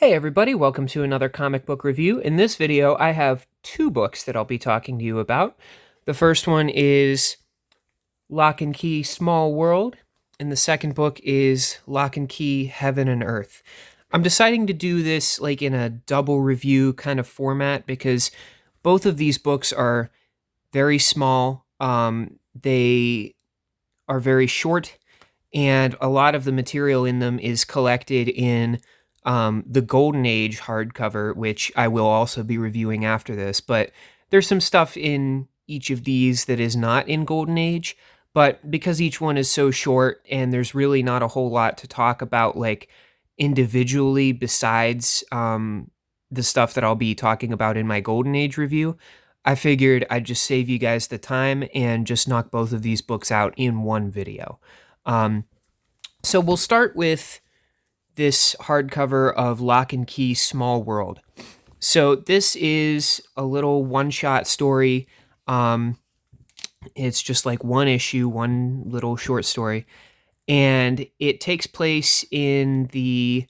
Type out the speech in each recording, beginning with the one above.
Hey everybody, welcome to another comic book review. In this video, I have two books that I'll be talking to you about. The first one is Locke Key Small World, and the second book is Locke Key Heaven and Earth. I'm deciding to do this like in a double review kind of format because both of these books are very small. They are very short, and a lot of the material in them is collected in the Golden Age hardcover, which I will also be reviewing after this. But there's some stuff in each of these that is not in Golden Age. But because each one is so short and there's really not a whole lot to talk about, like individually, besides the stuff that I'll be talking about in my Golden Age review, I figured I'd just save you guys the time and just knock both of these books out in one video. So we'll start with this hardcover of Locke and Key Small World. So this is a little one-shot story. It's just like one issue, one little short story. And it takes place in the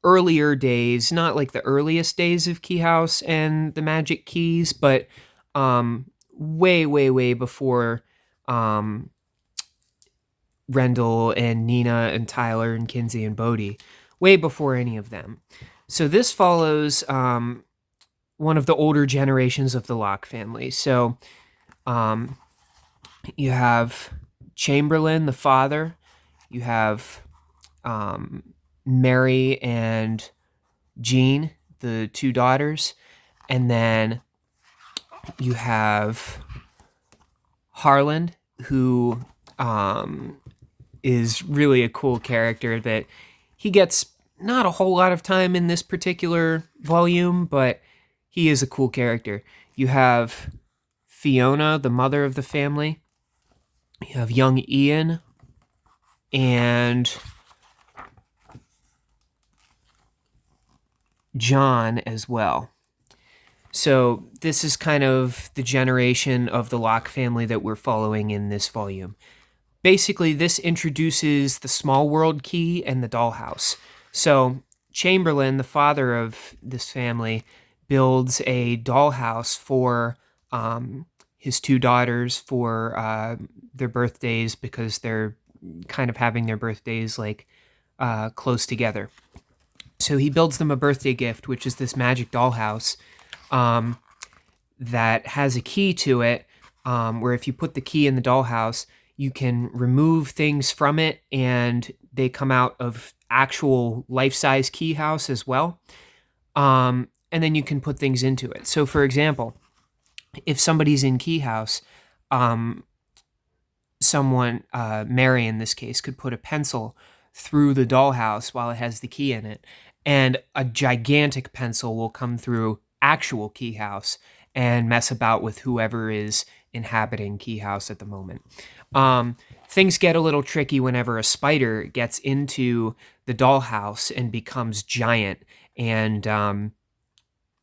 earlier days, not like the earliest days of Key House and the Magic Keys, but way, way, way before Rendell and Nina and Tyler and Kinsey and Bodhi, way before any of them. So this follows one of the older generations of the Locke family. So you have Chamberlain, the father. You have Mary and Jean, the two daughters. And then you have Harlan, who is really a cool character that he gets not a whole lot of time in this particular volume, but he is a cool character. You have Fiona, the mother of the family. You have young Ian and John as well. So this is kind of the generation of the Locke family that we're following in this volume. Basically, this introduces the Small World Key and the dollhouse. So Chamberlain, the father of this family, builds a dollhouse for his two daughters for their birthdays, because they're kind of having their birthdays like close together. So he builds them a birthday gift, which is this magic dollhouse that has a key to it, where if you put the key in the dollhouse, you can remove things from it and they come out of actual life-size key house as well. And then you can put things into it. So for example, if somebody's in key house, someone, Mary in this case, could put a pencil through the dollhouse while it has the key in it, and a gigantic pencil will come through actual key house and mess about with whoever is inhabiting key house at the moment. Things get a little tricky whenever a spider gets into the dollhouse and becomes giant, and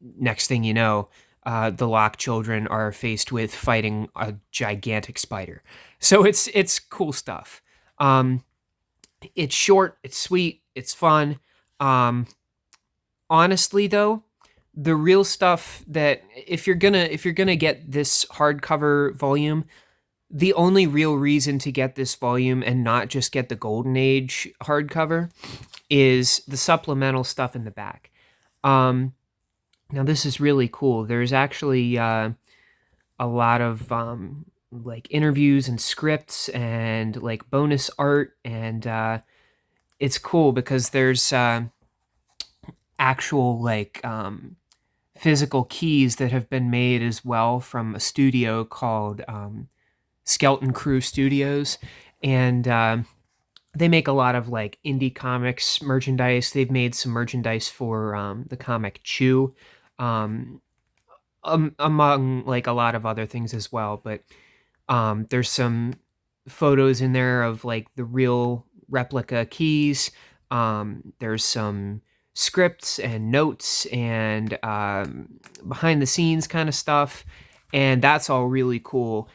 next thing you know, the Locke children are faced with fighting a gigantic spider. So it's cool stuff. It's short, it's sweet, it's fun. Honestly though, the real stuff that if you're gonna get this hardcover volume, the only real reason to get this volume and not just get the Golden Age hardcover is the supplemental stuff in the back. Now this is really cool. There's actually a lot of like interviews and scripts and like bonus art, and it's cool because there's actual like physical keys that have been made as well from a studio called Skeleton Crew Studios, and they make a lot of like indie comics merchandise. They've made some merchandise for the comic Chew, among like a lot of other things as well. But there's some photos in there of like the real replica keys. There's some scripts and notes and behind the scenes kind of stuff, and that's all really cool.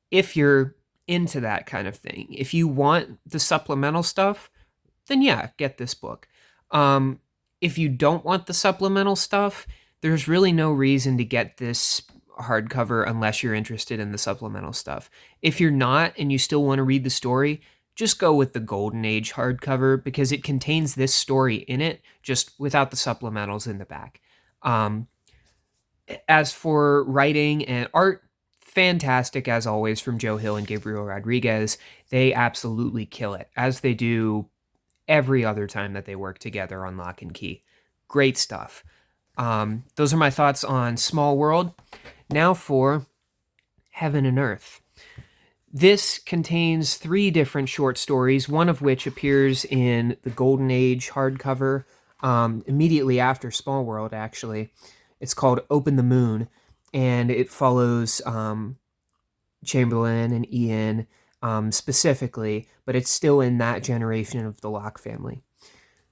If you're into that kind of thing, if you want the supplemental stuff, then yeah, get this book. Um, if you don't want the supplemental stuff, there's really no reason to get this hardcover unless you're interested in the supplemental stuff. If you're not and you still want to read the story, just go with the Golden Age hardcover because it contains this story in it, just without the supplementals in the back. Um, as for writing and art, fantastic as always from Joe Hill and Gabriel Rodriguez. They absolutely kill it, as they do every other time that they work together on Locke and Key. Great stuff. Those are my thoughts on Small World. Now for Heaven and Earth. This contains 3 different short stories, one of which appears in the Golden Age hardcover immediately after Small World, actually. It's called Open the Moon, and it follows Chamberlain and Ian specifically, but it's still in that generation of the Locke family.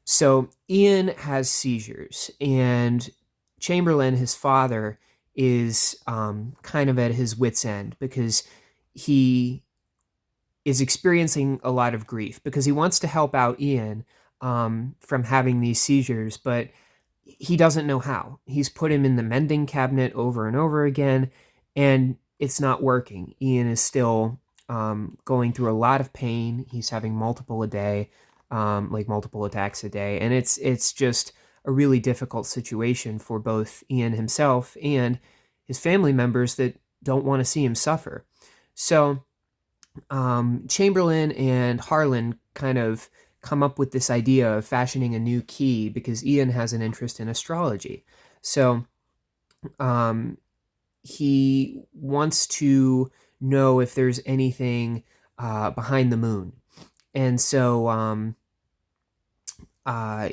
So Ian has seizures, and Chamberlain, his father, is kind of at his wit's end because he is experiencing a lot of grief because he wants to help out Ian from having these seizures, but he doesn't know how. He's put him in the mending cabinet over and over again, and it's not working. Ian is still going through a lot of pain. He's having multiple a day, like multiple attacks a day, and it's just a really difficult situation for both Ian himself and his family members that don't want to see him suffer. So Chamberlain and Harlan kind of come up with this idea of fashioning a new key because Ian has an interest in astrology. So he wants to know if there's anything behind the moon. And so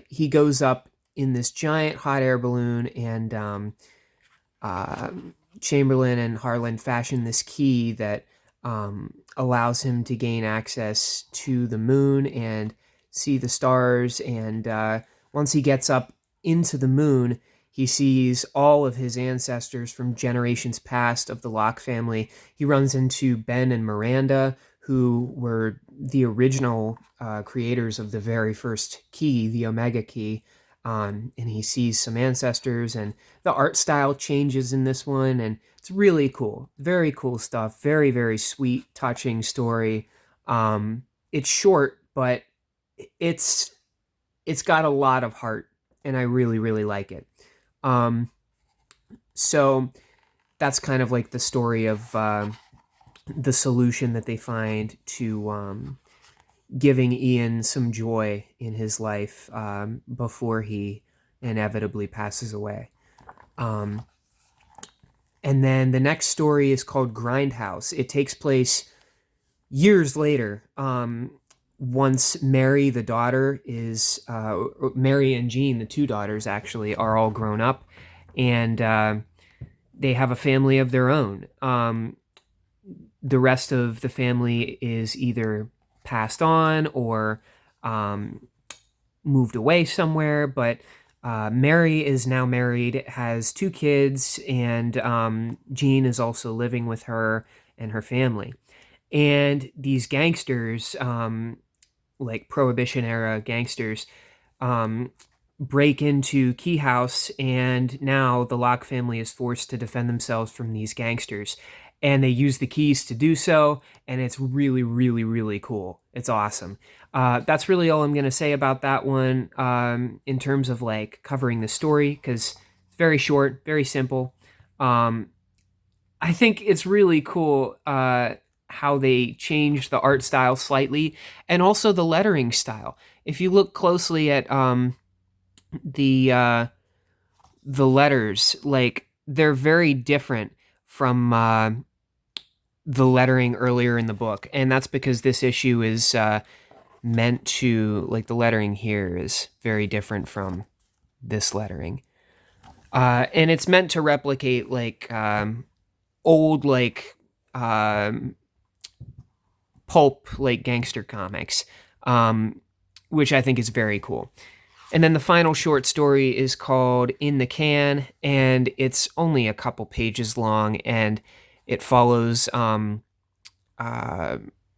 he goes up in this giant hot air balloon, and Chamberlain and Harlan fashion this key that allows him to gain access to the moon and see the stars. And once he gets up into the moon, he sees all of his ancestors from generations past of the Locke family. He runs into Ben and Miranda, who were the original creators of the very first key, the Omega key. And he sees some ancestors, and the art style changes in this one, and it's really cool. Very cool stuff. Very, very sweet, touching story. It's short, but it's got a lot of heart, and I really, really like it. So that's kind of like the story of the solution that they find to giving Ian some joy in his life before he inevitably passes away. And then the next story is called Grindhouse. It takes place years later. Once Mary, the daughter, is Mary and Jean, the 2 daughters, actually, are all grown up, and they have a family of their own. The rest of the family is either passed on or moved away somewhere, but Mary is now married, has 2 kids, and Jean is also living with her and her family. And these gangsters, like Prohibition era gangsters, break into Key House, and now the Locke family is forced to defend themselves from these gangsters. And they use the keys to do so, and it's really, really, really cool. It's awesome. That's really all I'm going to say about that one in terms of like covering the story, because it's very short, very simple. I think it's really cool how they changed the art style slightly, and also the lettering style. If you look closely at the letters, like they're very different from the lettering earlier in the book, and that's because this issue is meant to, like, the lettering here is very different from this lettering, and it's meant to replicate like old like pulp like gangster comics, which I think is very cool. And then the final short story is called In the Can, and it's only a couple pages long, and it follows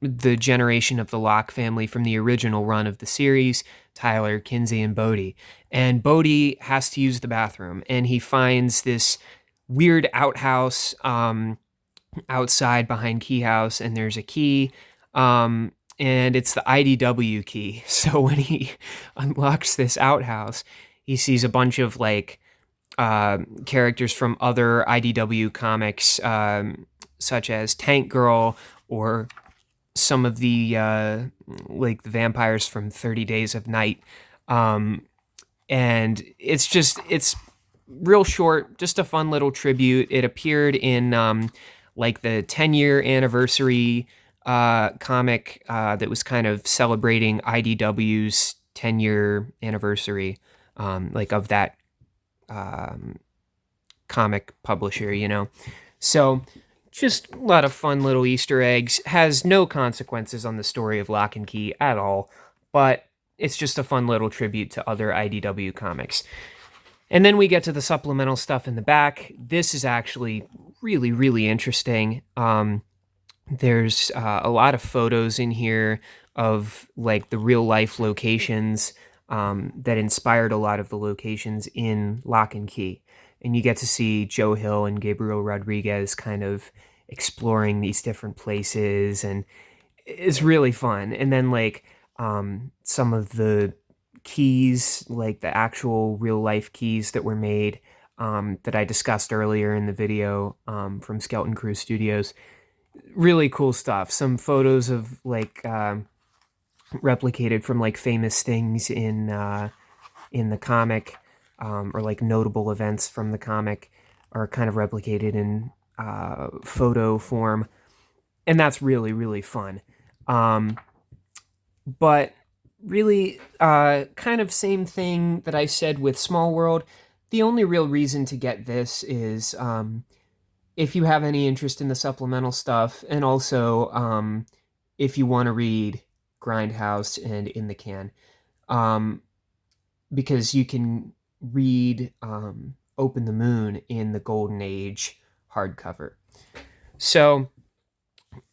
the generation of the Locke family from the original run of the series, Tyler, Kinsey, and Bodhi. And Bodhi has to use the bathroom, and he finds this weird outhouse outside behind Key House, and there's a key, and it's the IDW key. So when he unlocks this outhouse, he sees a bunch of like characters from other IDW comics, such as Tank Girl or some of the like the vampires from 30 Days of Night. And it's real short, just a fun little tribute. It appeared in like the 10-year anniversary comic that was kind of celebrating IDW's 10-year anniversary, like of that comic publisher, you know. So just a lot of fun little Easter eggs. Has no consequences on the story of Locke and Key at all, but it's just a fun little tribute to other IDW comics. And then we get to the supplemental stuff in the back. This is actually really, really interesting. There's a lot of photos in here of like the real life locations that inspired a lot of the locations in Locke and Key. And you get to see Joe Hill and Gabriel Rodriguez kind of exploring these different places, and it's really fun. And then like some of the keys, like the actual real life keys that were made that I discussed earlier in the video from Skeleton Crew Studios. Really cool stuff. Some photos of like replicated from like famous things in the comic, or like notable events from the comic are kind of replicated in photo form, and that's really, really fun. But really, kind of same thing that I said with Small World. The only real reason to get this is if you have any interest in the supplemental stuff, and also if you want to read Grindhouse and In the Can, because you can read Open the Moon in the Golden Age hardcover. So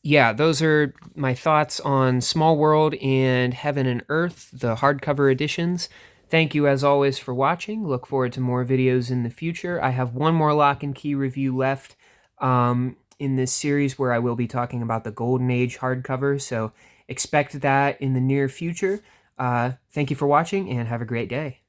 yeah, those are my thoughts on Small World and Heaven and Earth, the hardcover editions. Thank you as always for watching. Look forward to more videos in the future. I have one more Locke and Key review left in this series where I will be talking about the Golden Age hardcover, so expect that in the near future. Thank you for watching and have a great day.